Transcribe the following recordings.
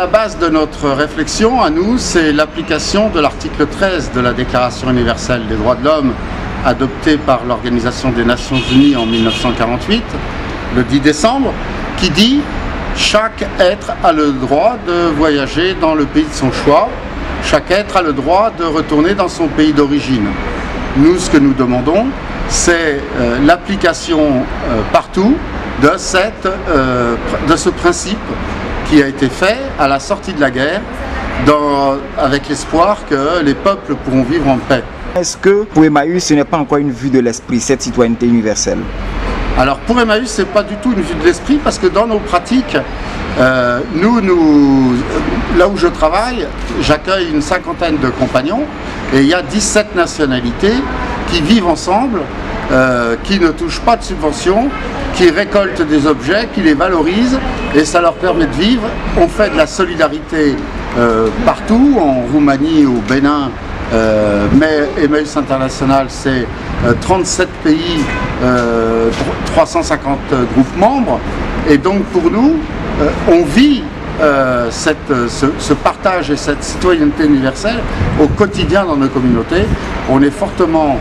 La base de notre réflexion à nous, c'est l'application de l'article 13 de la Déclaration universelle des droits de l'homme adoptée par l'Organisation des Nations Unies en 1948, le 10 décembre, qui dit « Chaque être a le droit de voyager dans le pays de son choix, chaque être a le droit de retourner dans son pays d'origine ». Nous, ce que nous demandons, c'est l'application partout de ce principe qui a été fait à la sortie de la guerre, avec l'espoir que les peuples pourront vivre en paix. Est-ce que pour Emmaüs, ce n'est pas encore une vue de l'esprit, cette citoyenneté universelle? Alors pour Emmaüs, ce n'est pas du tout une vue de l'esprit, parce que dans nos pratiques, là où je travaille, j'accueille une cinquantaine de compagnons, et il y a 17 nationalités qui vivent ensemble, qui ne touchent pas de subventions, qui récoltent des objets, qui les valorisent, et ça leur permet de vivre. On fait de la solidarité partout, en Roumanie, au Bénin, mais Emmaüs International, c'est 37 pays, 350 groupes membres, et donc pour nous, on vit ce partage et cette citoyenneté universelle au quotidien dans nos communautés. On est fortement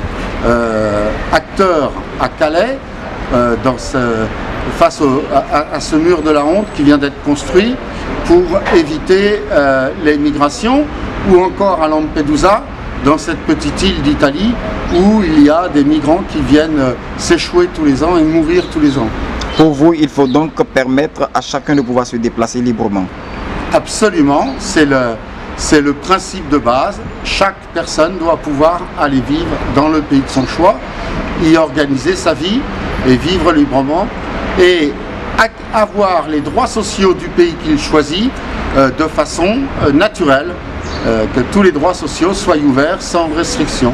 acteurs à Calais, face à ce mur de la honte qui vient d'être construit pour éviter les migrations, ou encore à Lampedusa, dans cette petite île d'Italie où il y a des migrants qui viennent s'échouer tous les ans et mourir tous les ans. Pour vous, il faut donc permettre à chacun de pouvoir se déplacer librement. Absolument, c'est le principe de base. Chaque personne doit pouvoir aller vivre dans le pays de son choix, y organiser sa vie et vivre librement, et avoir les droits sociaux du pays qu'il choisit de façon naturelle, que tous les droits sociaux soient ouverts sans restriction.